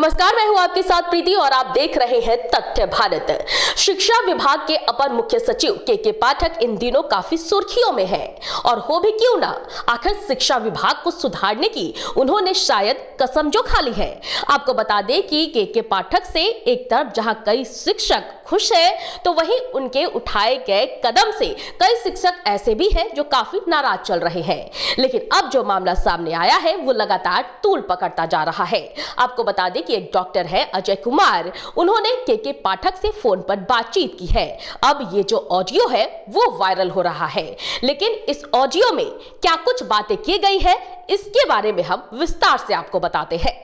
नमस्कार, मैं हूं आपके साथ प्रीति और आप देख रहे हैं तथ्य भारत। शिक्षा विभाग के अपर मुख्य सचिव के पाठक इन दिनों काफी सुर्खियों में है और हो भी क्यों ना, आखिर शिक्षा विभाग को सुधारने की उन्होंने शायद कसम जो खा ली है। आपको बता दें कि के पाठक से एक तरफ जहां कई शिक्षक खुश है तो वहीं उनके उठाए गए कदम से कई शिक्षक ऐसे भी हैं जो काफी नाराज चल रहे हैं। लेकिन अब जो मामला सामने आया है वो लगातार तूल पकड़ता जा रहा है। आपको बता दें कि एक डॉक्टर है अजय कुमार, उन्होंने के पाठक से फोन पर बातचीत की है। अब ये जो ऑडियो है वो वायरल हो रहा है, लेकिन इस ऑडियो में क्या कुछ बातें की गई है इसके बारे में हम विस्तार से आपको बताते हैं।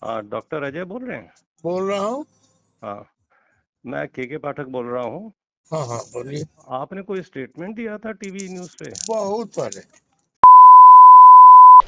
डॉक्टर अजय बोल रहे हैं? बोल रहा हूँ। हाँ, मैं के पाठक बोल रहा हूँ। हाँ, बोलिए। आपने कोई स्टेटमेंट दिया था टीवी न्यूज़ पे? बहुत पहले।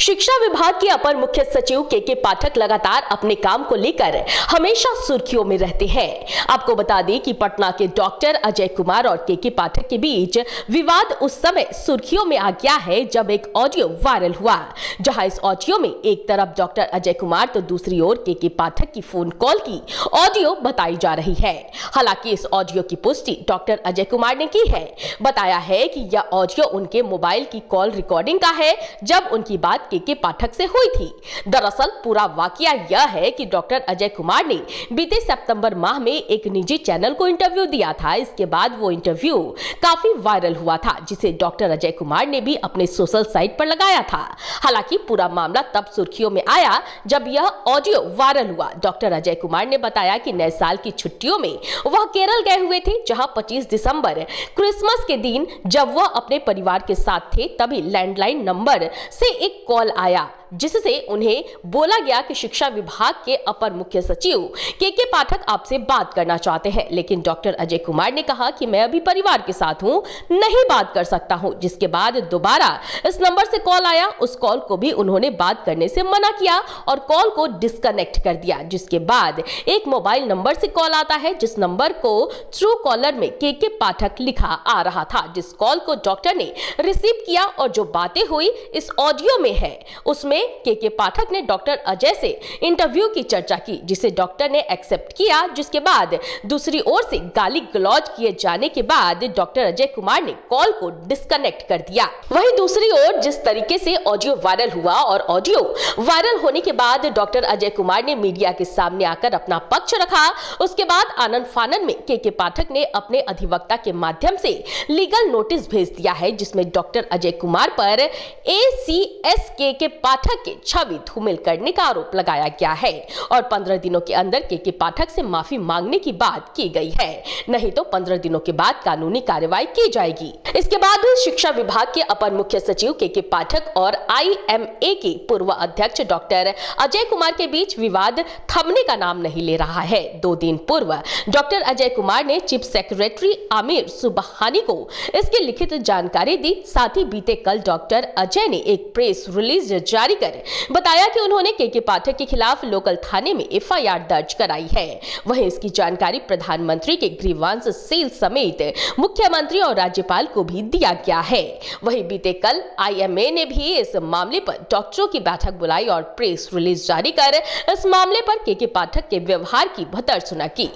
शिक्षा विभाग के अपर मुख्य सचिव के पाठक लगातार अपने काम को लेकर हमेशा सुर्खियों में रहते हैं। आपको बता दें कि पटना के डॉक्टर अजय कुमार और के पाठक के बीच विवाद उस समय सुर्खियों में आ गया है जब एक ऑडियो वायरल हुआ, जहां इस ऑडियो में एक तरफ डॉक्टर अजय कुमार तो दूसरी ओर के पाठक की फोन कॉल की ऑडियो बताई जा रही है। हालांकि इस ऑडियो की पुष्टि डॉक्टर अजय कुमार ने की है। बताया है कि यह ऑडियो उनके मोबाइल की कॉल रिकॉर्डिंग का है जब उनकी बात के पाठक से हुई थी। दरअसल पूरा वाकया यह है कि डॉक्टर अजय कुमार ने बीते सितंबर माह में एक निजी चैनल को इंटरव्यू दिया था। इसके बाद वो इंटरव्यू काफी वायरल हुआ था, जिसे डॉक्टर अजय कुमार ने भी अपने सोशल साइट पर लगाया था। हालांकि पूरा मामला तब सुर्खियों में आया जब यह ऑडियो वायरल हुआ। डॉक्टर अजय कुमार ने बताया कि नए साल की छुट्टियों में वह केरल गए हुए थे, जहां 25 दिसंबर क्रिसमस के दिन जब वह अपने परिवार के साथ थे तभी लैंडलाइन नंबर से एक कॉल आया, जिससे उन्हें बोला गया कि शिक्षा विभाग के अपर मुख्य सचिव के पाठक आपसे बात करना चाहते हैं। लेकिन डॉक्टर अजय कुमार ने कहा कि मैं अभी परिवार के साथ हूं, नहीं बात कर सकता हूं। जिसके बाद दोबारा इस नंबर से कॉल आया, उस कॉल को भी उन्होंने बात करने से मना किया और कॉल को डिस्कनेक्ट कर दिया। जिसके बाद एक मोबाइल नंबर से कॉल आता है, जिस नंबर को ट्रू कॉलर में के पाठक लिखा आ रहा था, जिस कॉल को डॉक्टर ने रिसीव किया और जो बातें हुई इस ऑडियो में है, उसमें के पाठक ने डॉक्टर अजय से इंटरव्यू की चर्चा की, जिसे डॉक्टर ने एक्सेप्ट किया। जिसके बाद दूसरी ओर से गाली गलौज किए जाने के बाद डॉक्टर अजय कुमार ने कॉल को डिस्कनेक्ट कर दिया। वहीं दूसरी ओर जिस तरीके से ऑडियो वायरल हुआ और ऑडियो वायरल होने के बाद डॉक्टर अजय कुमार ने मीडिया के सामने आकर अपना पक्ष रखा, उसके बाद आनन फानन में के पाठक ने अपने अधिवक्ता के माध्यम से लीगल नोटिस भेज दिया है, जिसमें डॉक्टर अजय कुमार पर ACS के पाठक के छवि धूमिल करने का आरोप लगाया गया है और 15 दिनों के अंदर के पाठक से माफी मांगने की बात की गई है, नहीं तो 15 दिनों के बाद कानूनी कार्रवाई की जाएगी। इसके बाद भी शिक्षा विभाग के अपर मुख्य सचिव के पाठक और IMA के पूर्व अध्यक्ष डॉक्टर अजय कुमार के बीच विवाद थमने का नाम नहीं ले रहा है। 2 दिन पूर्व डॉक्टर अजय कुमार ने चीफ सेक्रेटरी आमिर सुबहानी को इसकी लिखित जानकारी दी। साथ ही बीते कल डॉक्टर अजय ने एक प्रेस रिलीज जारी कर बताया कि उन्होंने के पाठक के खिलाफ लोकल थाने में FIR दर्ज कराई है। वहीं इसकी जानकारी प्रधानमंत्री के ग्रीवांस सेल समेत मुख्यमंत्री और राज्यपाल को भी दिया गया है। वहीं बीते कल IMA ने भी इस मामले पर डॉक्टरों की बैठक बुलाई और प्रेस रिलीज जारी कर इस मामले पर के पाठक के व्यवहार की भर्त्सना की।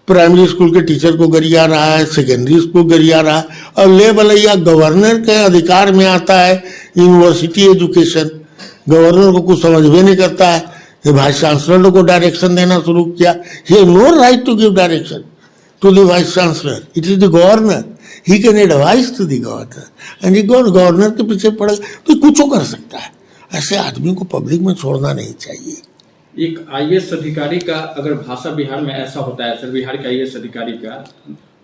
प्राइमरी स्कूल के टीचर को गरिया रहा है, सेकेंडरी स्कूल गरिया रहा है और लेवल या गवर्नर के अधिकार में आता है यूनिवर्सिटी एजुकेशन। गवर्नर को कुछ समझ भी नहीं करता है, ये वाइस चांसलर को डायरेक्शन देना शुरू किया। He has no right to give direction to the vice chancellor, it is the governor, he can advise to the governor and governor के पीछे पड़ तो कुछ कर सकता है। ऐसे आदमी को पब्लिक में छोड़ना नहीं चाहिए। एक IAS अधिकारी का अगर भाषा बिहार में ऐसा होता है, सर बिहार के IAS अधिकारी का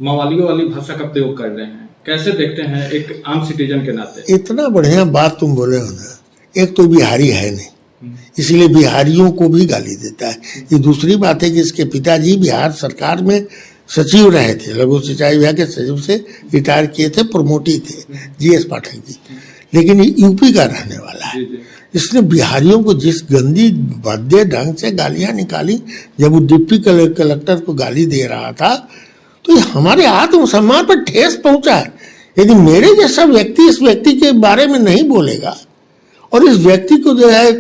मवालियों वाली भाषा का प्रयोग कर रहे हैं, कैसे देखते हैं एक आम सिटीजन के नाते? इतना बढ़िया बात तुम बोले हो ना, एक तो बिहारी है नहीं, इसलिए बिहारियों को भी गाली देता है। ये दूसरी बात है कि इसके पिताजी बिहार सरकार में सचिव रहे थे, लघु सिंचाई विभाग के सचिव से रिटायर किए थे, प्रमोटी थे GS पाठक जी, लेकिन यूपी का रहने वाला है। इसने बिहारियों को जिस गंदी भद्दे ढंग से गालियां निकाली, जब वो डिप्टी कलेक्टर को गाली दे रहा था, तो ये हमारे आत्मसम्मान पर ठेस पहुंचा है। यदि मेरे जैसा व्यक्ति इस व्यक्ति के बारे में नहीं बोलेगा और इस व्यक्ति को जो है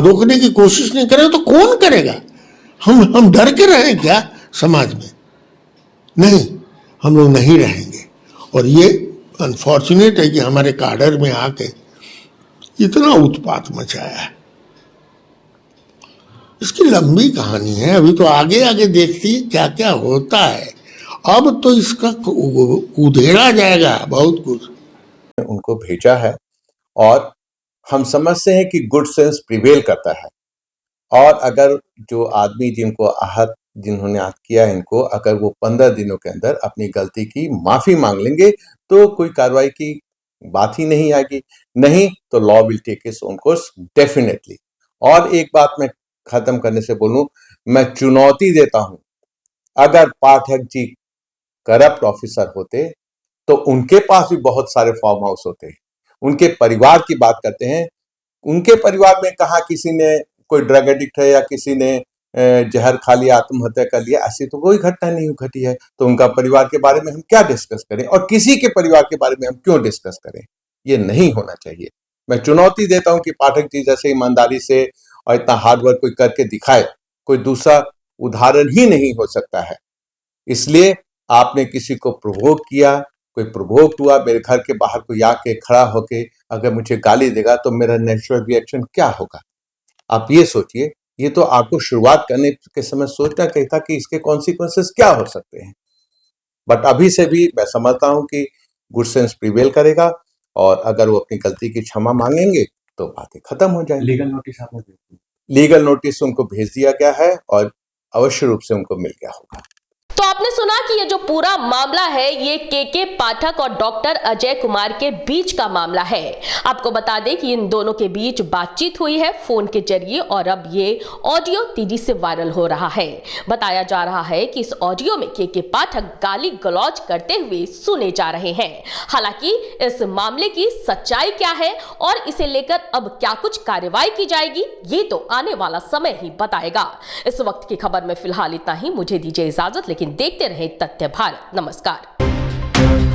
रोकने की कोशिश नहीं करें तो कौन करेगा? हम डर के रहें क्या समाज में? नहीं, हम लोग नहीं रहेंगे। और ये अनफॉर्चुनेट है कि हमारे काडर में आके इतना उत्पात मचाया है। इसकी लंबी कहानी है, अभी तो आगे आगे देखती क्या क्या होता है। अब तो इसका उधेड़ा जाएगा बहुत कुछ। उनको भेजा है और हम समझते हैं कि गुड सेंस प्रिवेल करता है। और अगर जो आदमी जिन्होंने आहत किया इनको, अगर वो 15 दिनों के अंदर अपनी गलती की माफी मांग लेंगे तो कोई कार्रवाई की बात ही नहीं आएगी। नहीं तो law will take its own course definitely. और एक बात मैं खत्म करने से बोलूं, मैं चुनौती देता हूं, अगर पाठक जी करप्ट ऑफिसर होते तो उनके पास भी बहुत सारे फार्म हाउस होते। उनके परिवार की बात करते हैं, उनके परिवार में कहा किसी ने कोई ड्रग एडिक्ट है या किसी ने जहर खा लिया, आत्महत्या कर लिया, ऐसी तो कोई घटना नहीं घटी है। तो उनका परिवार के बारे में हम क्या डिस्कस करें, और किसी के परिवार के बारे में हम क्यों डिस्कस करें? ये नहीं होना चाहिए। मैं चुनौती देता हूं कि पाठक जी जैसे ईमानदारी से और इतना हार्ड वर्क कोई करके दिखाए, कोई दूसरा उदाहरण ही नहीं हो सकता है। इसलिए आपने किसी को प्रोवोक किया, कोई प्रोवोक हुआ, मेरे घर के बाहर कोई आके खड़ा होके अगर मुझे गाली देगा तो मेरा नेचुरल रिएक्शन क्या होगा? आप ये सोचिए। ये तो आपको शुरुआत करने के समय सोचना चाहिए था कि इसके कॉन्सिक्वेंसेस क्या हो सकते हैं। बट अभी से भी मैं समझता हूं कि गुड सेंस प्रिवेल करेगा, और अगर वो अपनी गलती की क्षमा मांगेंगे तो बातें खत्म हो जाएंगी। लीगल नोटिस उनको भेज दिया गया है और अवश्य रूप से उनको मिल गया होगा। तो आपने सुना कि ये जो पूरा मामला है ये के पाठक और डॉक्टर अजय कुमार के बीच का मामला है। आपको बता दें कि इन दोनों के बीच बातचीत हुई है फोन के जरिए, और अब ये ऑडियो तेजी से वायरल हो रहा है। बताया जा रहा है कि इस ऑडियो में के पाठक गाली गलौज करते हुए सुने जा रहे हैं। हालांकि इस मामले की सच्चाई क्या है और इसे लेकर अब क्या कुछ कार्रवाई की जाएगी, ये तो आने वाला समय ही बताएगा। इस वक्त की खबर में फिलहाल इतना ही। मुझे दीजिए इजाजत, लेकिन देखते रहे तथ्य भारत। नमस्कार।